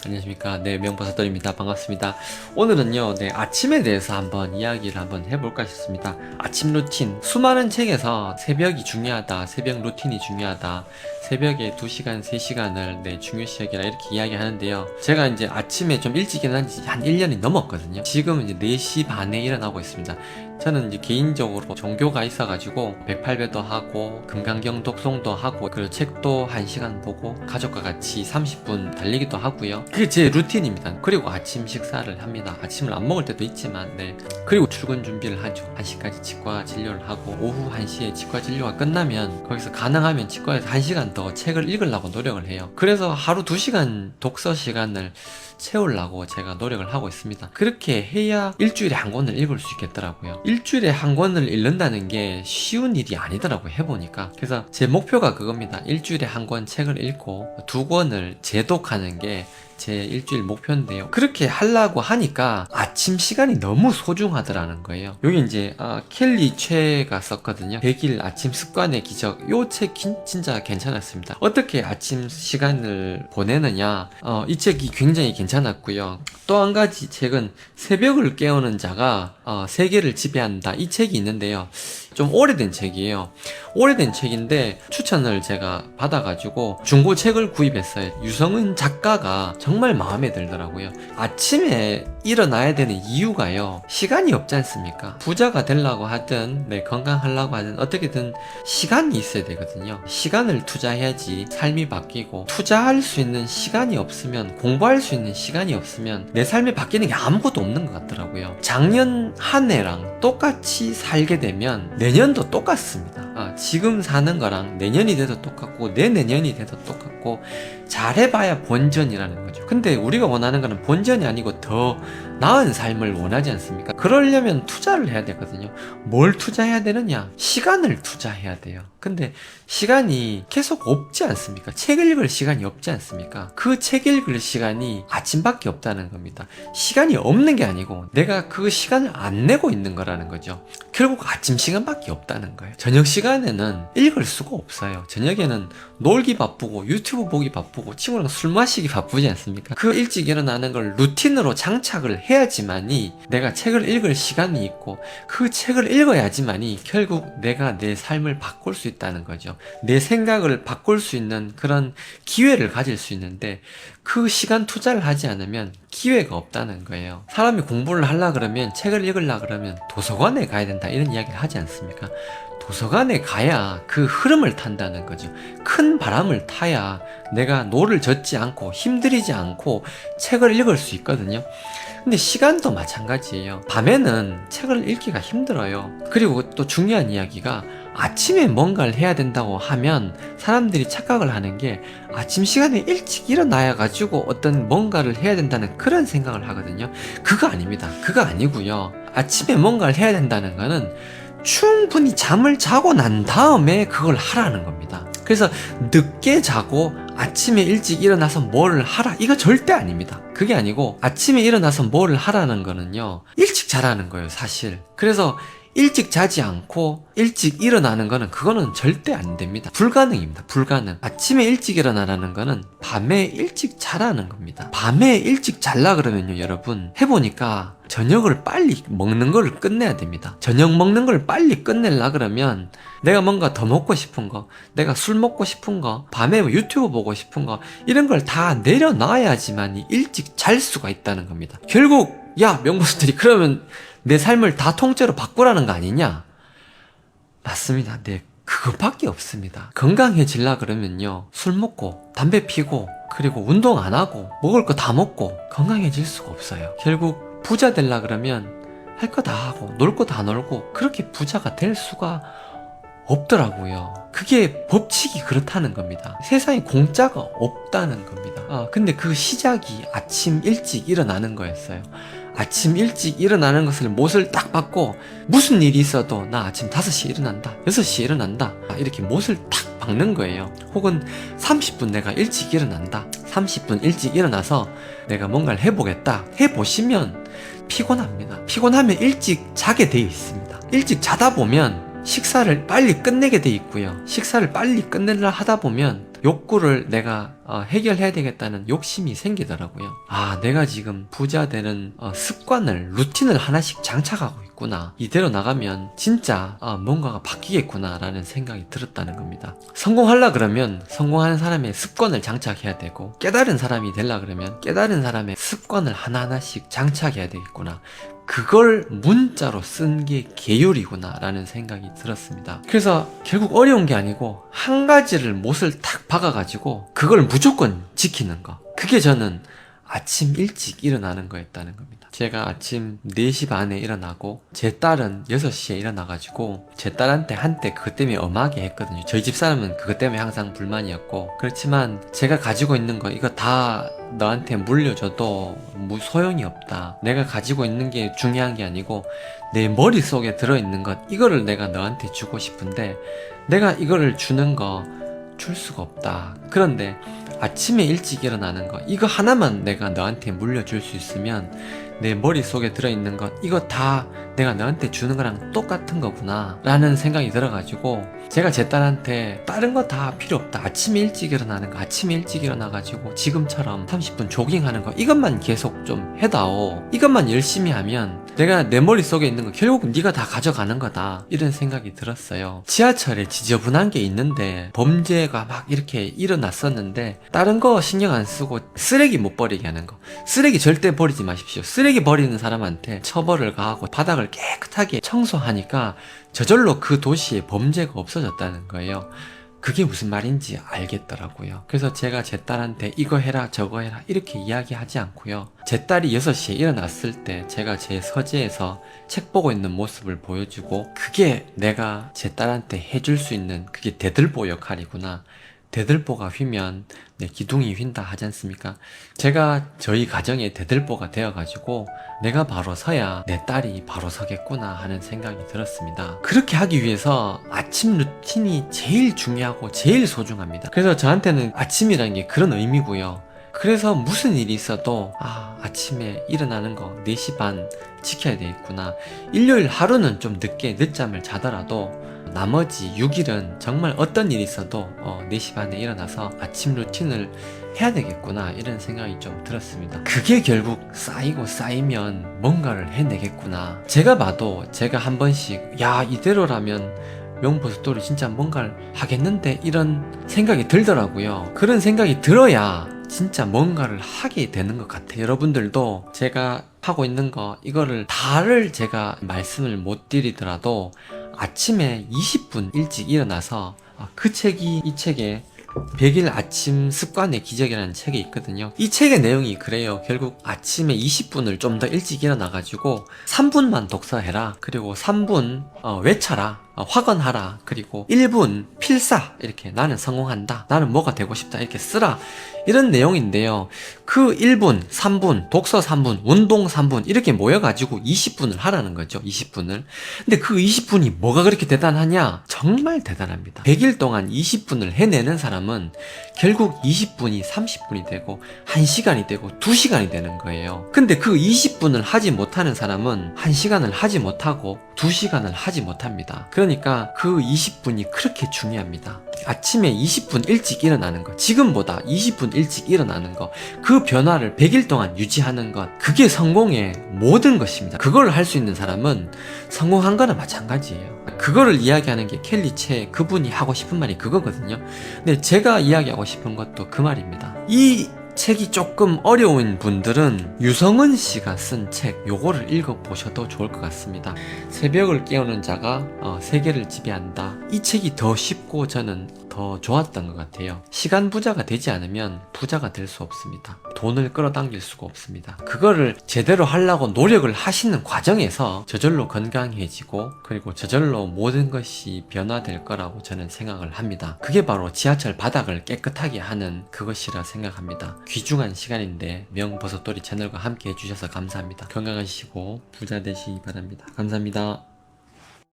안녕하십니까. 네, 명보사돌입니다. 반갑습니다. 오늘은요, 아침에 대해서 한번 이야기를 한번 해볼까 싶습니다. 아침 루틴. 수많은 책에서 새벽이 중요하다, 새벽 루틴이 중요하다, 새벽에 2시간, 3시간을 중요시 여기라 이렇게 이야기하는데요. 제가 이제 아침에 좀 일찍 일어난 지 한 1년이 넘었거든요. 지금은 이제 4시 반에 일어나고 있습니다. 저는 이제 개인적으로 종교가 있어가지고 108배도 하고 금강경 독송도 하고 그리고 책도 1시간 보고 가족과 같이 30분 달리기도 하고요. 그게 제 루틴입니다. 그리고 아침 식사를 합니다. 아침을 안 먹을 때도 있지만 그리고 출근 준비를 하죠. 1시까지 치과 진료를 하고 오후 1시에 치과 진료가 끝나면 거기서 가능하면 치과에서 1시간 더 책을 읽으려고 노력을 해요. 그래서 하루 2시간 독서 시간을 채우려고 제가 노력을 하고 있습니다. 그렇게 해야 일주일에 한 권을 읽을 수 있겠더라고요. 일주일에 한 권을 읽는다는 게 쉬운 일이 아니더라고요, 해보니까. 그래서 제 목표가 그겁니다. 일주일에 한 권 책을 읽고 2권을 재독하는 게 제 일주일 목표인데요. 그렇게 하려고 하니까 아침 시간이 너무 소중하더라는 거예요. 여기 이제 켈리 최가 썼거든요. 100일 아침 습관의 기적. 요 책 진짜 괜찮았습니다. 어떻게 아침 시간을 보내느냐, 이 책이 굉장히 괜찮았고요. 또 한 가지 책은 새벽을 깨우는 자가 세계를 지배한다, 이 책이 있는데요. 좀 오래된 책이에요. 오래된 책인데 추천을 제가 받아가지고 중고책을 구입했어요. 유성은 작가가 정말 마음에 들더라고요. 아침에 일어나야 되는 이유가요, 시간이 없지 않습니까? 부자가 되려고 하든 건강하려고 하든 어떻게든 시간이 있어야 되거든요. 시간을 투자해야지 삶이 바뀌고, 투자할 수 있는 시간이 없으면, 공부할 수 있는 시간이 없으면 내 삶에 바뀌는 게 아무것도 없는 것 같더라고요. 작년 한 해랑 똑같이 살게 되면 내년도 똑같습니다. 지금 사는 거랑 내년이 돼도 똑같고 내내년이 돼도 똑같고, 잘해봐야 본전이라는 거죠. 근데 우리가 원하는 거는 본전이 아니고 더 나은 삶을 원하지 않습니까? 그러려면 투자를 해야 되거든요. 뭘 투자해야 되느냐? 시간을 투자해야 돼요. 근데 시간이 계속 없지 않습니까? 책 읽을 시간이 없지 않습니까? 그 책 읽을 시간이 아침밖에 없다는 겁니다. 시간이 없는 게 아니고 내가 그 시간을 안 내고 있는 거라는 거죠. 결국 아침 시간밖에 없다는 거예요. 저녁 시간에는 읽을 수가 없어요. 저녁에는 놀기 바쁘고 유튜브 보기 바쁘고 친구랑 술 마시기 바쁘지 않습니까? 그 일찍 일어나는 걸 루틴으로 장착을 해야지만이 내가 책을 읽을 시간이 있고, 그 책을 읽어야지만이 결국 내가 내 삶을 바꿀 수 있다는 거죠. 내 생각을 바꿀 수 있는 그런 기회를 가질 수 있는데, 그 시간 투자를 하지 않으면 기회가 없다는 거예요. 사람이 공부를 하려고 그러면, 책을 읽으려고 그러면 도서관에 가야 된다, 이런 이야기를 하지 않습니까? 도서관에 가야 그 흐름을 탄다는 거죠. 큰 바람을 타야 내가 노를 젓지 않고 힘들이지 않고 책을 읽을 수 있거든요. 근데 시간도 마찬가지예요. 밤에는 책을 읽기가 힘들어요. 그리고 또 중요한 이야기가, 아침에 뭔가를 해야 된다고 하면 사람들이 착각을 하는 게, 아침 시간에 일찍 일어나야 가지고 어떤 뭔가를 해야 된다는 그런 생각을 하거든요. 그거 아닙니다. 그거 아니고요. 아침에 뭔가를 해야 된다는 거는 충분히 잠을 자고 난 다음에 그걸 하라는 겁니다. 그래서 늦게 자고 아침에 일찍 일어나서 뭐를 하라, 이거 절대 아닙니다. 그게 아니고, 아침에 일어나서 뭐를 하라는 거는요, 일찍 자라는 거예요, 사실. 그래서 일찍 자지 않고 일찍 일어나는 거는, 그거는 절대 안 됩니다. 불가능입니다. 불가능. 아침에 일찍 일어나라는 거는 밤에 일찍 자라는 겁니다. 밤에 일찍 잘라 그러면요, 여러분, 해보니까 저녁을 빨리 먹는 걸 끝내야 됩니다. 저녁 먹는 걸 빨리 끝내려 그러면 내가 뭔가 더 먹고 싶은 거, 내가 술 먹고 싶은 거, 밤에 유튜브 보고 싶은 거, 이런 걸 다 내려놔야지만 일찍 잘 수가 있다는 겁니다. 결국 명보수들이 그러면 내 삶을 다 통째로 바꾸라는 거 아니냐? 맞습니다. 그것밖에 없습니다. 건강해지려 그러면요, 술 먹고 담배 피고 그리고 운동 안 하고 먹을 거 다 먹고 건강해질 수가 없어요. 결국 부자 되려 그러면 할 거 다 하고 놀 거 다 놀고 그렇게 부자가 될 수가 없더라고요. 그게 법칙이 그렇다는 겁니다. 세상에 공짜가 없다는 겁니다. 근데 그 시작이 아침 일찍 일어나는 거였어요. 아침 일찍 일어나는 것을 못을 딱 받고, 무슨 일이 있어도 나 아침 5시에 일어난다, 6시에 일어난다, 이렇게 못을 딱 박는 거예요. 혹은 30분 내가 일찍 일어난다, 30분 일찍 일어나서 내가 뭔가를 해보겠다, 해보시면 피곤합니다. 피곤하면 일찍 자게 돼 있습니다. 일찍 자다 보면 식사를 빨리 끝내게 돼 있고요. 식사를 빨리 끝내려 하다 보면 욕구를 내가 해결해야 되겠다는 욕심이 생기더라고요. 아, 내가 지금 부자 되는 습관을, 루틴을 하나씩 장착하고 있구나. 이대로 나가면 진짜 뭔가가 바뀌겠구나 라는 생각이 들었다는 겁니다. 성공하려 그러면 성공하는 사람의 습관을 장착해야 되고, 깨달은 사람이 되려 그러면 깨달은 사람의 습관을 하나하나씩 장착해야 되겠구나. 그걸 문자로 쓴 게 계율이구나 라는 생각이 들었습니다. 그래서 결국 어려운 게 아니고 한 가지를 못을 탁 박아가지고 그걸 무조건 지키는 거, 그게 저는 아침 일찍 일어나는 거였다는 겁니다. 제가 아침 4시 반에 일어나고 제 딸은 6시에 일어나가지고 제 딸한테 한때 그것 때문에 엄하게 했거든요. 저희 집 사람은 그것 때문에 항상 불만이었고, 그렇지만 제가 가지고 있는 거 이거 다 너한테 물려줘도 소용이 없다. 내가 가지고 있는 게 중요한 게 아니고 내 머릿속에 들어있는 것, 이거를 내가 너한테 주고 싶은데 내가 이거를 주는 거 줄 수가 없다. 그런데 아침에 일찍 일어나는 거, 이거 하나만 내가 너한테 물려줄 수 있으면 내 머릿속에 들어있는 것 이거 다 내가 너한테 주는 거랑 똑같은 거구나 라는 생각이 들어가지고, 제가 제 딸한테 다른 거 다 필요 없다. 아침에 일찍 일어나는 거, 아침에 일찍 일어나가지고 지금처럼 30분 조깅하는 거 이것만 계속 좀 해다오. 이것만 열심히 하면 내가 내 머릿속에 있는 거 결국 네가 다 가져가는 거다, 이런 생각이 들었어요. 지하철에 지저분한 게 있는데 범죄가 막 이렇게 일어났었는데 다른 거 신경 안 쓰고 쓰레기 못 버리게 하는 거, 쓰레기 절대 버리지 마십시오. 쓰레기 버리는 사람한테 처벌을 가하고 바닥을 깨끗하게 청소하니까 저절로 그 도시에 범죄가 없어졌다는 거예요. 그게 무슨 말인지 알겠더라고요. 그래서 제가 제 딸한테 이거 해라 저거 해라 이렇게 이야기하지 않고요, 제 딸이 6시에 일어났을 때 제가 제 서재에서 책 보고 있는 모습을 보여주고, 그게 내가 제 딸한테 해줄 수 있는 그게 대들보 역할이구나. 대들보가 휘면 내 기둥이 휜다 하지 않습니까? 제가 저희 가정의 대들보가 되어가지고 내가 바로 서야 내 딸이 바로 서겠구나 하는 생각이 들었습니다. 그렇게 하기 위해서 아침 루틴이 제일 중요하고 제일 소중합니다. 그래서 저한테는 아침이라는 게 그런 의미고요. 그래서 무슨 일이 있어도 아침에 일어나는 거 4시 반 지켜야 되겠구나. 일요일 하루는 좀 늦잠을 자더라도 나머지 6일은 정말 어떤 일이 있어도 4시 반에 일어나서 아침 루틴을 해야 되겠구나, 이런 생각이 좀 들었습니다. 그게 결국 쌓이면 뭔가를 해내겠구나. 제가 봐도 제가 한 번씩 이대로라면 명보스토리 진짜 뭔가를 하겠는데 이런 생각이 들더라고요. 그런 생각이 들어야 진짜 뭔가를 하게 되는 것 같아요. 여러분들도 제가 하고 있는 거 이거를 다를 제가 말씀을 못 드리더라도 아침에 20분 일찍 일어나서 이 책에 100일 아침 습관의 기적이라는 책이 있거든요. 이 책의 내용이 그래요. 결국 아침에 20분을 좀 더 일찍 일어나가지고 3분만 독서해라. 그리고 3분 외쳐라. 확언하라. 그리고 1분 필사. 이렇게 나는 성공한다. 나는 뭐가 되고 싶다. 이렇게 쓰라. 이런 내용인데요. 그 1분, 3분, 독서 3분, 운동 3분 이렇게 모여가지고 20분을 하라는 거죠. 20분을. 근데 그 20분이 뭐가 그렇게 대단하냐? 정말 대단합니다. 100일 동안 20분을 해내는 사람은 결국 20분이 30분이 되고 1시간이 되고 2시간이 되는 거예요. 근데 그 20분을 하지 못하는 사람은 1시간을 하지 못하고 2시간을 하지 못합니다. 그러니까 그 20분이 그렇게 중요합니다. 아침에 20분 일찍 일어나는 것, 지금보다 20분 일찍 일어나는 것, 그 변화를 100일 동안 유지하는 것, 그게 성공의 모든 것입니다. 그걸 할 수 있는 사람은 성공한 거나 마찬가지예요. 그거를 이야기하는 게 켈리 채 그분이 하고 싶은 말이 그거거든요. 근데 제가 이야기하고 싶은 것도 그 말입니다. 이 책이 조금 어려운 분들은 유성은 씨가 쓴 책 요거를 읽어보셔도 좋을 것 같습니다. 새벽을 깨우는 자가 세계를 지배한다. 이 책이 더 쉽고 저는 더 좋았던 것 같아요. 시간 부자가 되지 않으면 부자가 될 수 없습니다. 돈을 끌어당길 수가 없습니다. 그거를 제대로 하려고 노력을 하시는 과정에서 저절로 건강해지고 그리고 저절로 모든 것이 변화될 거라고 저는 생각을 합니다. 그게 바로 지하철 바닥을 깨끗하게 하는 그것이라 생각합니다. 귀중한 시간인데 명버섯돌이 채널과 함께 해주셔서 감사합니다. 건강하시고 부자 되시기 바랍니다. 감사합니다.